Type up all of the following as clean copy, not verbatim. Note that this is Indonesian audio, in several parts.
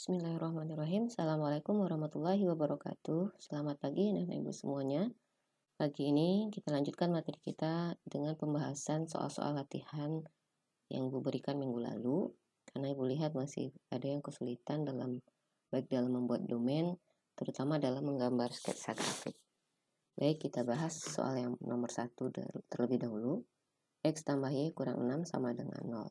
Bismillahirrahmanirrahim. Assalamualaikum warahmatullahi wabarakatuh. Selamat pagi anak-anak ibu semuanya. Pagi ini kita lanjutkan materi kita dengan pembahasan soal-soal latihan yang ibu berikan minggu lalu. Karena ibu lihat masih ada yang kesulitan baik dalam membuat domain, terutama dalam menggambar sketsa grafik. Baik, kita bahas soal yang nomor 1 terlebih dahulu. X tambah Y kurang 6 sama dengan 0.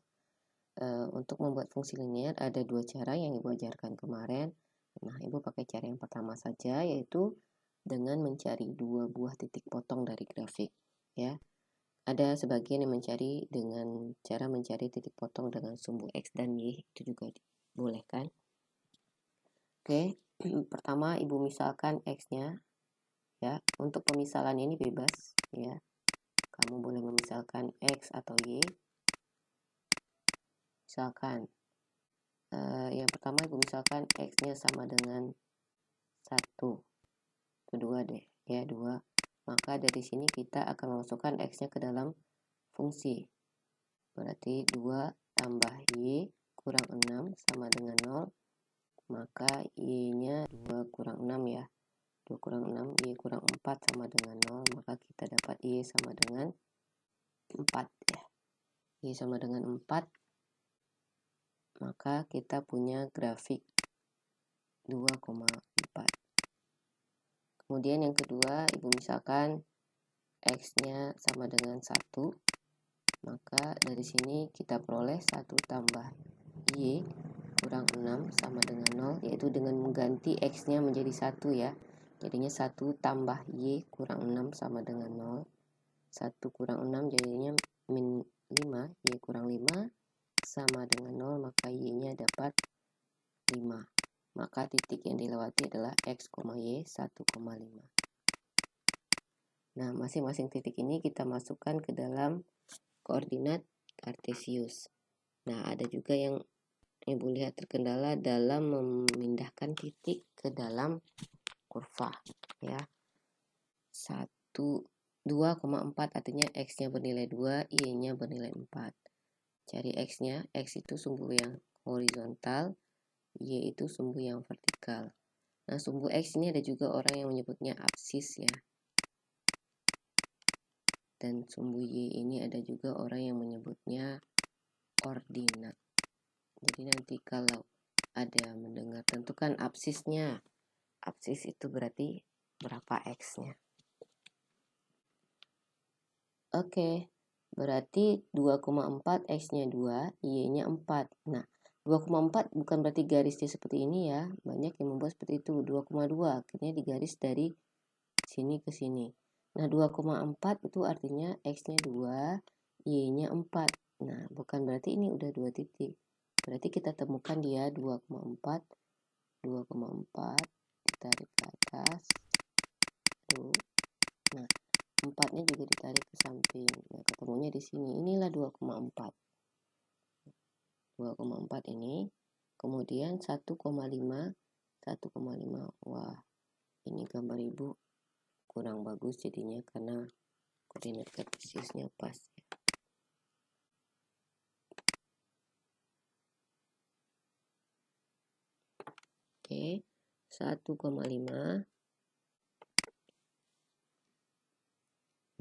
Untuk membuat fungsi linear ada dua cara yang ibu ajarkan kemarin. Nah, ibu pakai cara yang pertama saja, yaitu dengan mencari dua buah titik potong dari grafik, ya. Ada sebagian yang mencari dengan cara mencari titik potong dengan sumbu X dan Y, itu juga boleh kan? Oke, pertama ibu misalkan X-nya, ya. Untuk pemisalan ini bebas, ya. Kamu boleh memisalkan X atau Y. Misalkan yang pertama ibu misalkan X-nya sama dengan 1 atau 2 deh, ya 2. Maka dari sini kita akan memasukkan X-nya ke dalam fungsi. Berarti 2 tambah Y kurang 6 sama dengan 0. Maka Y-nya 2 kurang 6 ya. 2 kurang 6, Y kurang 4 sama dengan 0. Maka kita dapat Y sama dengan 4 ya. Y sama dengan 4. Maka kita punya grafik 2,4. Kemudian yang kedua, ibu misalkan X-nya sama dengan 1. Maka dari sini kita peroleh 1 tambah Y kurang 6 sama dengan 0, yaitu dengan mengganti X-nya menjadi 1 ya. Jadinya 1 tambah Y kurang 6 sama dengan 0. 1 kurang 6 jadinya min 5, Y kurang 5 sama dengan 0, maka Y-nya dapat 5. Maka titik yang dilewati adalah X, Y 1,5. Nah, masing-masing titik ini kita masukkan ke dalam koordinat kartesius. Nah, ada juga yang ibu lihat terkendala dalam memindahkan titik ke dalam kurva, ya. 2,4 artinya X-nya bernilai 2, Y-nya bernilai 4. Cari X-nya, X itu sumbu yang horizontal, Y itu sumbu yang vertikal. Nah, sumbu X ini ada juga orang yang menyebutnya absis ya. Dan sumbu Y ini ada juga orang yang menyebutnya ordinat. Jadi nanti kalau ada mendengar tentukan absisnya. Absis itu berarti berapa X-nya. Oke, berarti 2,4 X-nya 2, Y-nya 4. Nah, 2,4 bukan berarti garisnya seperti ini ya. Banyak yang membuat seperti itu. 2,2 akhirnya digaris dari sini ke sini. Nah, 2,4 itu artinya X-nya 2, Y-nya 4. Nah, bukan berarti ini udah 2 titik. Berarti kita temukan dia 2,4 ditarik ke atas. Tuh. Nah, 4-nya juga ditarik ke samping. Nah, ketemunya di sini. Inilah 2,4. 2,4 ini. Kemudian 1,5. Wah, ini gambar ibu kurang bagus jadinya karena koordinat kartesiusnya pas. Oke, 1,5.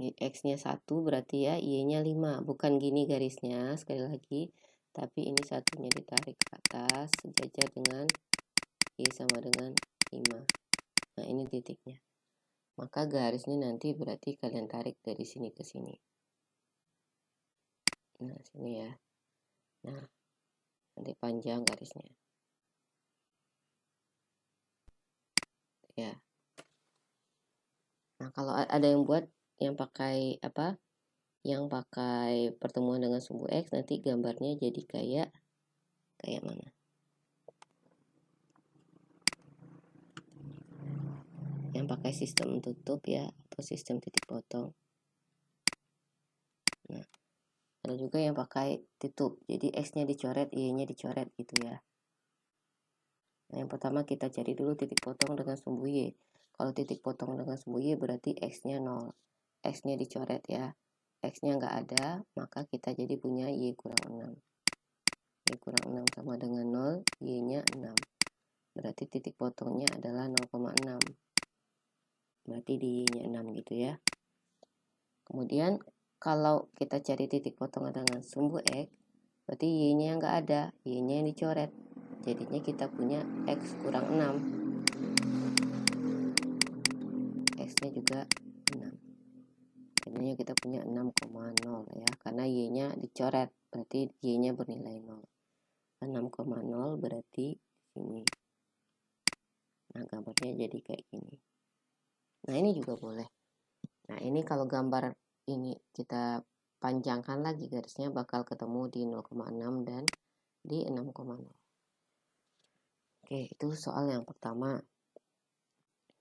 Ini X-nya 1 berarti ya, Y-nya 5. Bukan gini garisnya, sekali lagi. Tapi ini satunya ditarik ke atas, sejajar dengan Y sama dengan 5. Nah, ini titiknya. Maka garisnya nanti berarti kalian tarik dari sini ke sini. Nah, sini ya. Nah, nanti panjang garisnya. Ya. Nah, kalau ada yang buat yang pakai apa? Yang pakai pertemuan dengan sumbu X, nanti gambarnya jadi kayak mana? Yang pakai sistem tutup ya, atau sistem titik potong. Nah, ada juga yang pakai tutup, jadi X-nya dicoret, Y-nya dicoret gitu ya. Nah, yang pertama kita cari dulu titik potong dengan sumbu Y. Kalau titik potong dengan sumbu Y berarti X-nya 0. X-nya dicoret ya. X-nya nggak ada, maka kita jadi punya Y kurang 6. Y kurang 6 sama dengan 0, Y-nya 6. berarti titik potongnya adalah 0,6. Berarti di Y-nya 6 gitu ya. Kemudian kalau kita cari titik potong dengan sumbu X, berarti Y-nya nggak ada, Y-nya yang dicoret. Jadinya kita punya X kurang 6. X-nya juga 6. Jadinya kita punya 6,0 ya, karena Y-nya dicoret, berarti Y-nya bernilai 0. 6,0 berarti ini. Nah, gambarnya jadi kayak gini. Nah, ini juga boleh. Nah, ini kalau gambar ini kita panjangkan lagi garisnya, bakal ketemu di 0,6 dan di 6,0. Oke, itu soal yang pertama.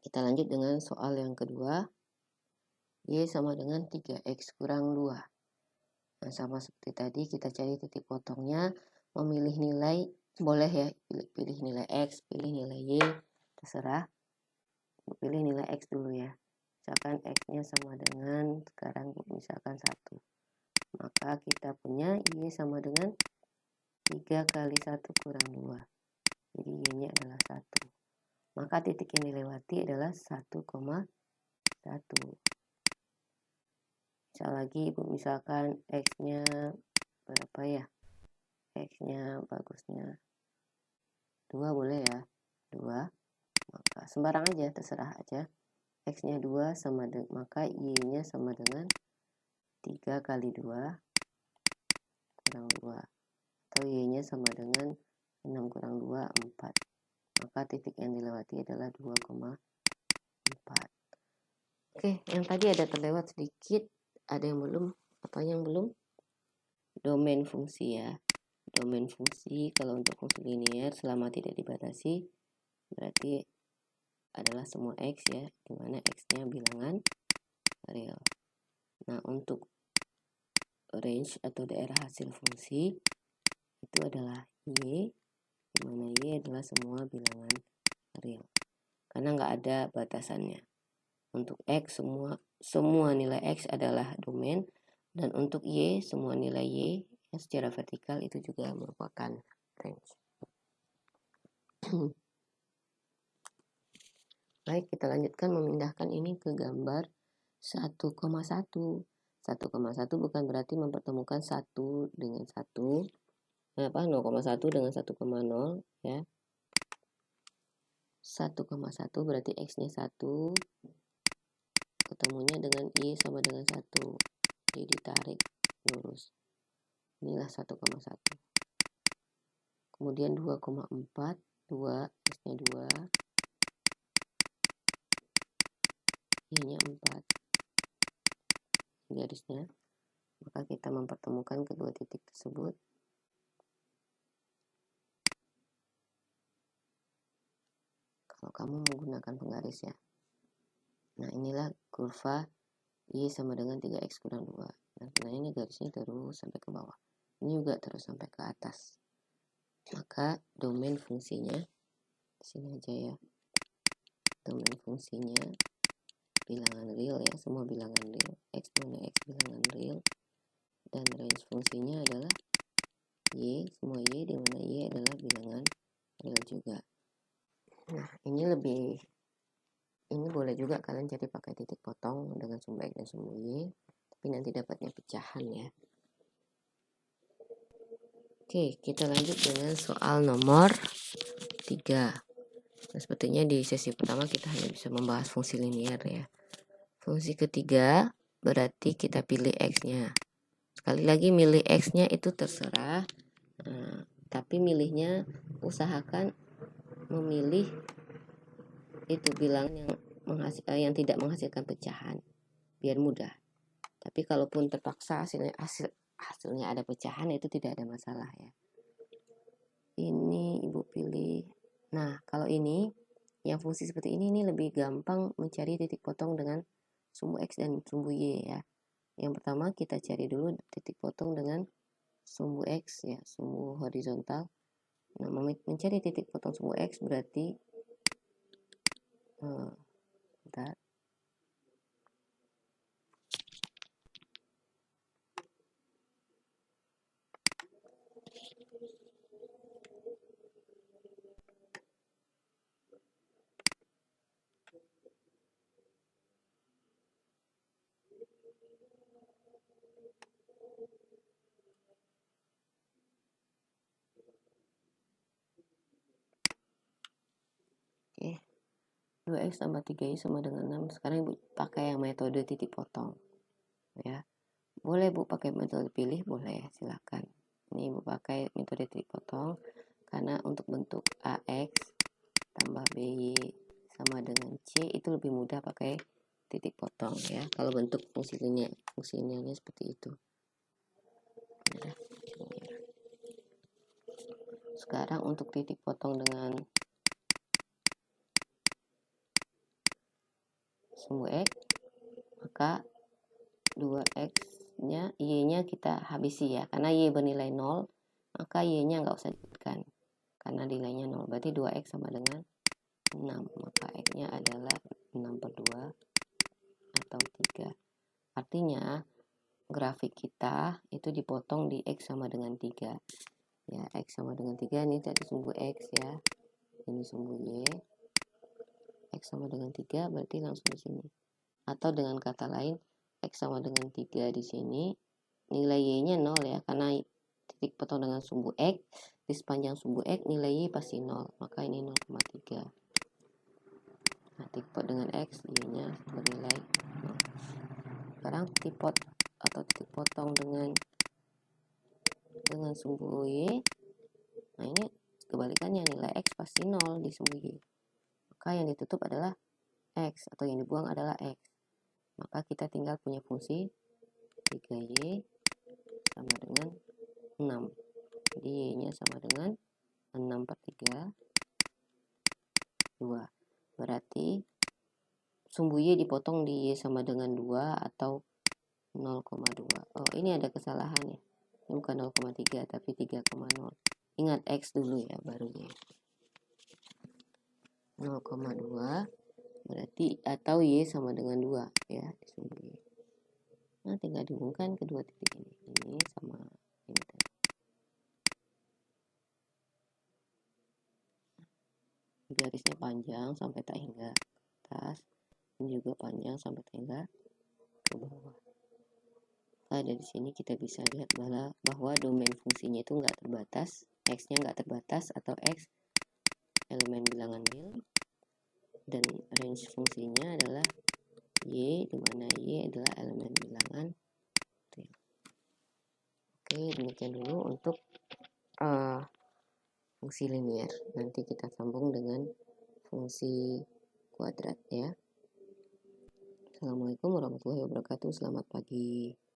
Kita lanjut dengan soal yang kedua. Y sama dengan 3X kurang 2. Nah, sama seperti tadi, kita cari titik potongnya, memilih nilai, boleh ya, pilih nilai X, pilih nilai Y, terserah. Pilih nilai X dulu ya. Misalkan X-nya sama dengan, sekarang misalkan 1. Maka kita punya Y sama dengan 3 kali 1 kurang 2. Jadi Y-nya adalah 1. Maka titik yang dilewati adalah 1,1. Misal lagi Ibu, misalkan X-nya berapa ya? X-nya bagusnya 2 boleh ya? 2. Maka sembarang aja, terserah aja. X-nya 2 sama dengan, maka Y-nya sama dengan 3 kali 2 kurang 2. Atau Y-nya sama dengan 6 kurang 2, 4. Maka titik yang dilewati adalah 2,4. Oke, yang tadi ada terlewat sedikit. Ada yang belum? Apa yang belum? Domain fungsi ya. Domain fungsi kalau untuk fungsi linear selama tidak dibatasi berarti adalah semua X ya, dimana X-nya bilangan real. Nah, untuk range atau daerah hasil fungsi itu adalah Y, dimana Y adalah semua bilangan real. Karena nggak ada batasannya. Untuk X semua nilai X adalah domain, dan untuk Y semua nilai Y yang secara vertikal itu juga merupakan range. Baik, kita lanjutkan memindahkan ini ke gambar 1,1. 1,1 bukan berarti mempertemukan 1 dengan 1. 0,1 dengan 1,0 ya. 1,1 berarti X-nya 1. Ketemunya dengan Y sama dengan 1. Jadi ditarik lurus. Inilah 1,1. Kemudian 2,4, 2, X-nya 2. Y-nya 4. Garisnya. Maka kita mempertemukan kedua titik tersebut. Kalau kamu menggunakan penggaris ya. Nah, inilah kurva Y sama dengan 3X kurang 2. Nah, sebenarnya ini garisnya terus sampai ke bawah. Ini juga terus sampai ke atas. Maka domain fungsinya, sini aja ya. Domain fungsinya bilangan real ya, semua bilangan real. X mana X bilangan real. Dan range fungsinya adalah Y, semua Y, di mana Y adalah bilangan real juga. Nah, ini boleh juga kalian cari pakai titik potong dengan sumbu X dan sumbu Y, tapi nanti dapatnya pecahan ya. Oke, kita lanjut dengan soal nomor 3. Nah, sepertinya di sesi pertama kita hanya bisa membahas fungsi linear ya. Fungsi ketiga berarti kita pilih X-nya. Sekali lagi milih X-nya itu terserah. Nah, tapi milihnya usahakan memilih itu bilangan yang tidak menghasilkan pecahan biar mudah. Tapi kalaupun terpaksa hasilnya ada pecahan, itu tidak ada masalah ya. Ini Ibu pilih. Nah, kalau ini yang fungsi seperti ini lebih gampang mencari titik potong dengan sumbu X dan sumbu Y ya. Yang pertama kita cari dulu titik potong dengan sumbu X ya, sumbu horizontal. Nah, mencari titik potong sumbu X berarti bentar. 2x tambah 3y sama dengan 6. Sekarang Ibu pakai yang metode titik potong. Ya. Boleh Bu pakai metode pilih, boleh, silakan. Ini Ibu pakai metode titik potong karena untuk bentuk AX tambah BY sama dengan C itu lebih mudah pakai titik potong ya. Kalau bentuk fungsi linearnya seperti itu. Ya. Sekarang untuk titik potong dengan sumbu X, maka 2x nya y nya kita habisi ya, karena y bernilai 0 maka y nya nggak usah dikutkan karena nilainya 0, berarti 2x sama dengan 6, maka x nya adalah 6/2 atau 3. Artinya grafik kita itu dipotong di x sama dengan 3 ya. X sama dengan 3 ini tadi sumbu x ya, ini sumbu y. X sama dengan 3 berarti langsung di sini, atau dengan kata lain X sama dengan 3 di sini, nilai Y-nya 0 ya, karena titik potong dengan sumbu X, di sepanjang sumbu X nilai Y pasti 0, maka ini 0,3. Nah, titik potong dengan X, Y-nya bernilai 0. Sekarang titik potong dengan sumbu Y, nah ini kebalikannya, nilai X pasti 0 di sumbu Y. Maka yang ditutup adalah X, atau yang dibuang adalah X. Maka kita tinggal punya fungsi 3y sama dengan 6. Jadi y-nya sama dengan 6/3, 2. Berarti sumbu y dipotong di y sama dengan 2 atau 0,2. Oh, ini ada kesalahan ya. Ini bukan 0,3 tapi 3,0. Ingat X dulu ya, baru y. 0,2 berarti atau y sama dengan 2 ya di sumbu y. Nah, tinggal dihubungkan kedua titik ini. Ini sama ini tadi. Garisnya panjang sampai tak hingga ke atas. Ini juga panjang sampai tak hingga ke bawah. Nah, dari sini kita bisa lihat bahwa domain fungsinya itu nggak terbatas, X-nya nggak terbatas atau X elemen bilangan real, dan range fungsinya adalah Y, di mana Y adalah elemen bilangan real. Oke, demikian dulu untuk fungsi linear. Nanti kita sambung dengan fungsi kuadrat ya. Assalamualaikum warahmatullahi wabarakatuh. Selamat pagi.